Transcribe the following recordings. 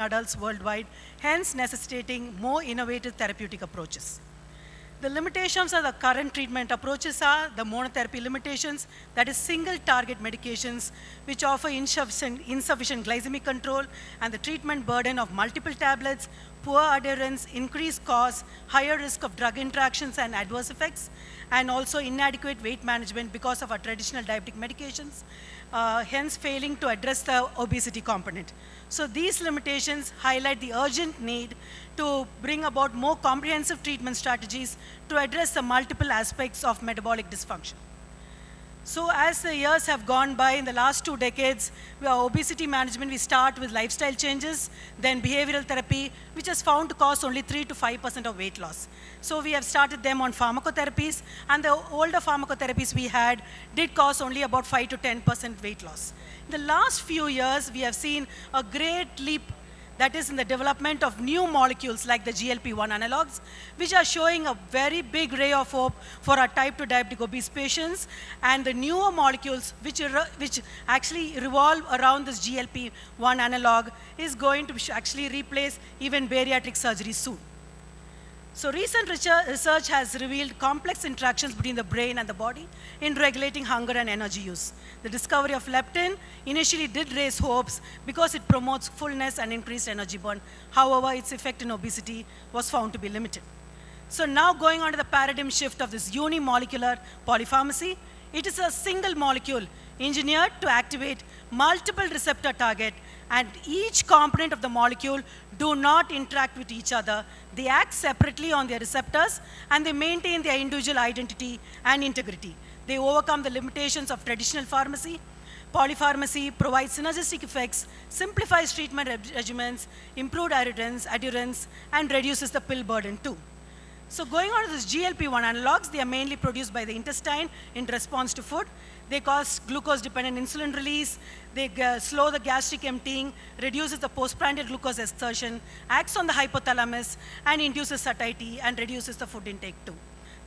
adults worldwide, hence necessitating more innovative therapeutic approaches. The limitations of the current treatment approaches are the monotherapy limitations, that is single target medications which offer insufficient glycemic control, and the treatment burden of multiple tablets, poor adherence, increased costs, higher risk of drug interactions and adverse effects, and also inadequate weight management because of our traditional diabetic medications, hence failing to address the obesity component. So these limitations highlight the urgent need to bring about more comprehensive treatment strategies to address the multiple aspects of metabolic dysfunction. So as the years have gone by in the last 2 decades, our obesity management, we start with lifestyle changes, then behavioral therapy, which has found to cost only 3 to 5% of weight loss. So we have started them on pharmacotherapies, and the older pharmacotherapies we had did cost only about 5 to 10% weight loss. In the last few years, we have seen a great leap, that is in the development of new molecules like the GLP-1 analogs, which are showing a very big ray of hope for our type 2 diabetic obese patients, and the newer molecules which actually revolve around this GLP-1 analog is going to actually replace even bariatric surgery soon. So recent research has revealed complex interactions between the brain and the body in regulating hunger and energy use. The discovery of leptin initially did raise hopes because it promotes fullness and increased energy burn. However, its effect in obesity was found to be limited. So now going on to the paradigm shift of this unimolecular polypharmacy, it is a single molecule engineered to activate multiple receptor target, and each component of the molecule do not interact with each other. They act separately on their receptors, and they maintain their individual identity and integrity. They overcome the limitations of traditional pharmacy. Polypharmacy provides synergistic effects, simplifies treatment regimens, improved adherence, and reduces the pill burden too. So going on to this GLP-1 analogs, they are mainly produced by the intestine in response to food. They cause glucose-dependent insulin release. They slow the gastric emptying, reduces the postprandial glucose exertion, acts on the hypothalamus, and induces satiety and reduces the food intake too.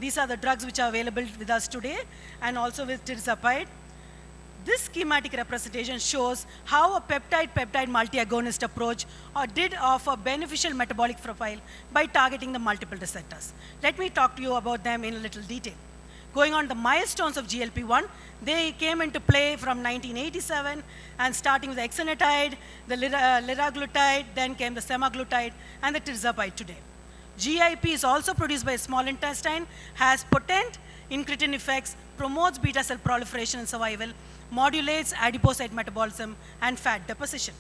These are the drugs which are available with us today, and also with tirzepatide. This schematic representation shows how a peptide-peptide multi-agonist approach did offer beneficial metabolic profile by targeting the multiple receptors. Let me talk to you about them in a little detail. Going on the milestones of GLP-1, they came into play from 1987, and starting with the exenatide, the liraglutide, then came the semaglutide, and the tirzepatide today. GIP is also produced by small intestine, has potent incretin effects, promotes beta cell proliferation and survival, modulates adipocyte metabolism and fat deposition.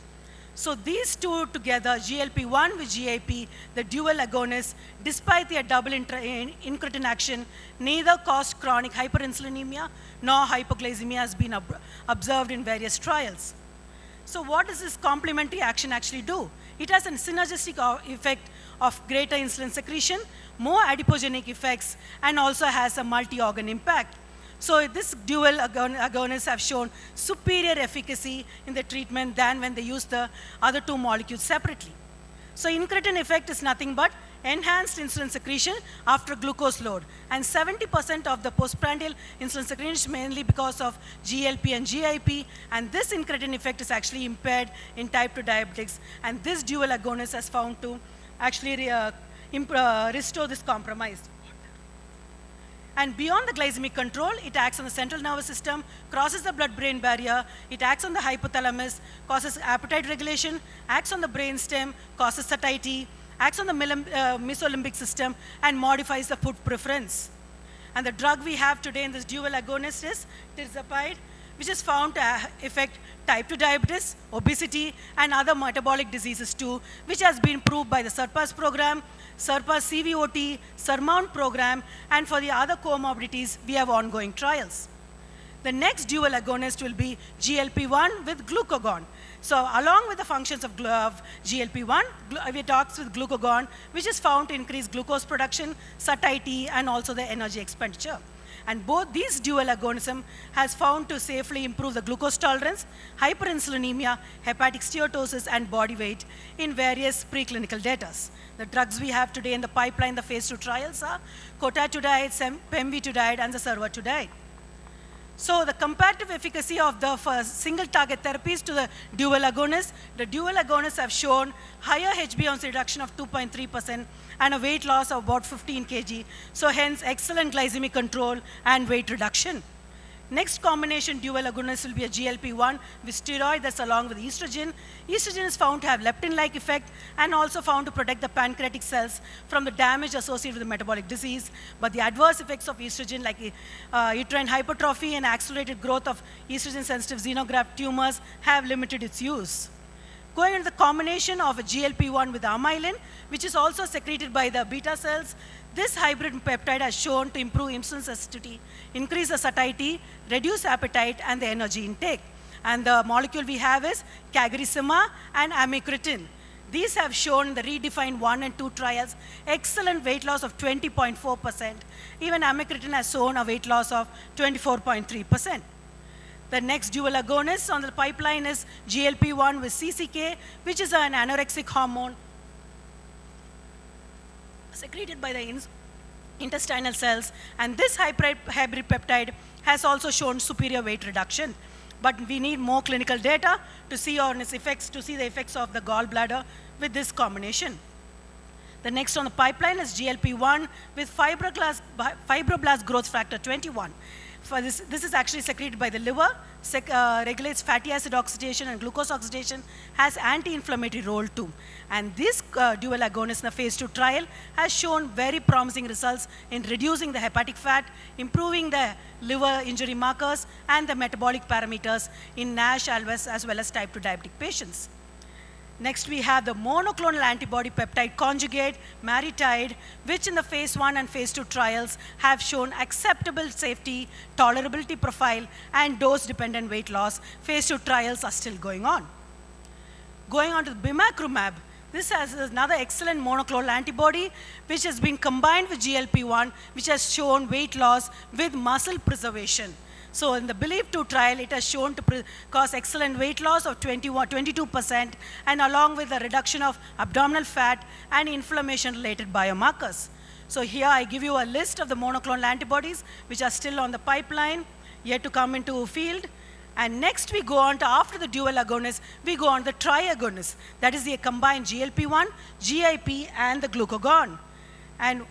So these two together, GLP-1 with GIP, the dual agonists, despite their double incretin action, neither caused chronic hyperinsulinemia nor hypoglycemia has been observed in various trials. So what does this complementary action actually do? It has a synergistic effect of greater insulin secretion, more adipogenic effects, and also has a multi-organ impact. So this dual agonists have shown superior efficacy in the treatment than when they use the other two molecules separately. So incretin effect is nothing but enhanced insulin secretion after glucose load. And 70% of the postprandial insulin secretion is mainly because of GLP and GIP, and this incretin effect is actually impaired in type 2 diabetics, and this dual agonist has found to actually restore this compromise. And beyond the glycemic control, it acts on the central nervous system, crosses the blood-brain barrier, it acts on the hypothalamus, causes appetite regulation, acts on the brainstem, causes satiety, acts on the mesolimbic system, and modifies the food preference. And the drug we have today in this dual agonist is tirzepatide, which is found to affect type 2 diabetes, obesity, and other metabolic diseases too, which has been proved by the SURPASS program, SURPASS CVOT, SURMOUNT program, and for the other comorbidities, we have ongoing trials. The next dual agonist will be GLP-1 with glucagon. So along with the functions of GLP-1, it talks with glucagon, which is found to increase glucose production, satiety, and also the energy expenditure. And both these dual agonism has found to safely improve the glucose tolerance, hyperinsulinemia, hepatic steatosis, and body weight in various preclinical data. The drugs we have today in the pipeline, the phase 2 trials are cotatudide, pemvidutide, and the survodutide. So the comparative efficacy of the single target therapies to the dual agonists have shown higher HbA1c reduction of 2.3% and a weight loss of about 15 kg. So hence excellent glycemic control and weight reduction. Next combination dual agonist will be a GLP-1 with steroid that's along with estrogen. Estrogen is found to have leptin-like effect and also found to protect the pancreatic cells from the damage associated with the metabolic disease. But the adverse effects of estrogen like uterine hypertrophy and accelerated growth of estrogen-sensitive xenograft tumors have limited its use. Going into the combination of a GLP-1 with amylin, which is also secreted by the beta cells, this hybrid peptide has shown to improve insulin sensitivity, increase the satiety, reduce appetite, and the energy intake. And the molecule we have is cagrilintide and amycretin. These have shown in the redefined 1 and 2 trials excellent weight loss of 20.4%. Even amycretin has shown a weight loss of 24.3%. The next dual agonist on the pipeline is GLP-1 with CCK, which is an anorexic hormone secreted by the intestinal cells. And this hybrid peptide has also shown superior weight reduction. But we need more clinical data to see on its effects, to see the effects of the gallbladder with this combination. The next on the pipeline is GLP-1 with fibroblast growth factor 21. This is actually secreted by the liver, regulates fatty acid oxidation and glucose oxidation, has anti-inflammatory role too. And this dual agonist in the phase 2 trial has shown very promising results in reducing the hepatic fat, improving the liver injury markers and the metabolic parameters in NASH, as well as type 2 diabetic patients. Next, we have the monoclonal antibody peptide conjugate, maritide, which in the phase 1 and phase 2 trials have shown acceptable safety, tolerability profile, and dose-dependent weight loss. Phase 2 trials are still going on. Going on to the bimagrumab, this has another excellent monoclonal antibody, which has been combined with GLP-1, which has shown weight loss with muscle preservation. So in the BELIEVE-2 trial, it has shown to cause excellent weight loss of 22%, and along with the reduction of abdominal fat and inflammation-related biomarkers. So here I give you a list of the monoclonal antibodies which are still on the pipeline, yet to come into field. And next we go on to, after the dual agonist, we go on to the triagonist. That is the combined GLP-1, GIP, and the glucagon. And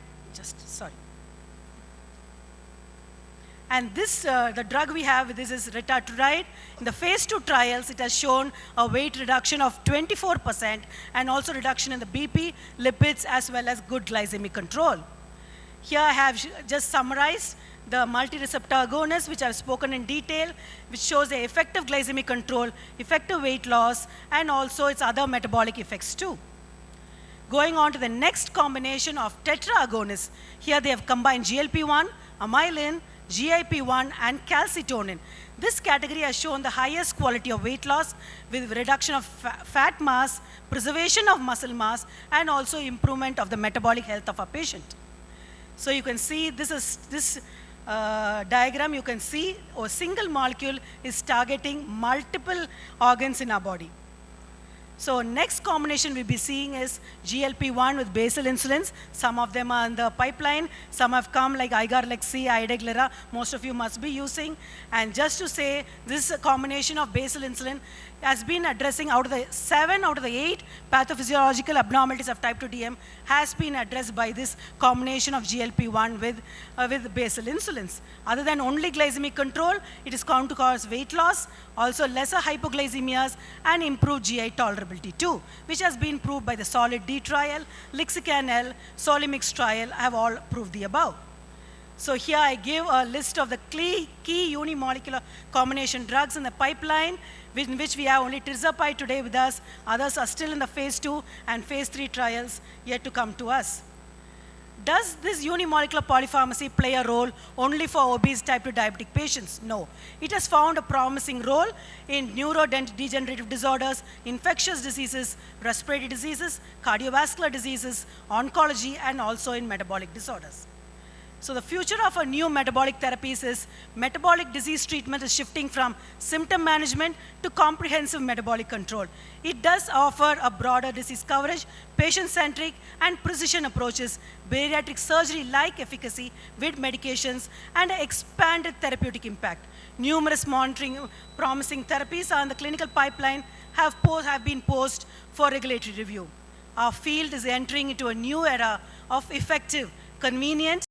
And this, the drug we have, this is retatrutide. In the phase 2 trials, it has shown a weight reduction of 24% and also reduction in the BP, lipids, as well as good glycemic control. Here I have just summarized the multi-receptor agonists, which I've spoken in detail, which shows the effective glycemic control, effective weight loss, and also its other metabolic effects too. Going on to the next combination of tetraagonists. Here they have combined GLP-1, amylin, GIP-1, and calcitonin. This category has shown the highest quality of weight loss with reduction of fat mass, preservation of muscle mass, and also improvement of the metabolic health of a patient. So you can see this diagram, you can see a single molecule is targeting multiple organs in our body. So next combination we'll be seeing is GLP-1 with basal insulins. Some of them are in the pipeline. Some have come like Igarlexi, Ideglera. Most of you must be using. And just to say, this combination of basal insulin has been addressing out of the 7 out of the 8 pathophysiological abnormalities of type 2 DM has been addressed by this combination of GLP-1 with basal insulins. Other than only glycemic control, it is found to cause weight loss, also lesser hypoglycemias, and improved GI tolerability too, which has been proved by the Solid D trial, Lixican-L, Solimix trial have all proved the above. So here I give a list of the key unimolecular combination drugs in the pipeline, in which we have only tirzepatide today with us. Others are still in the phase 2 and phase 3 trials yet to come to us. Does this unimolecular polypharmacy play a role only for obese type 2 diabetic patients? No. It has found a promising role in neurodegenerative disorders, infectious diseases, respiratory diseases, cardiovascular diseases, oncology, and also in metabolic disorders. So the future of our new metabolic therapies is metabolic disease treatment is shifting from symptom management to comprehensive metabolic control. It does offer a broader disease coverage, patient-centric and precision approaches, bariatric surgery-like efficacy with medications, and expanded therapeutic impact. Numerous promising therapies on the clinical pipeline have been posed for regulatory review. Our field is entering into a new era of effective, convenient,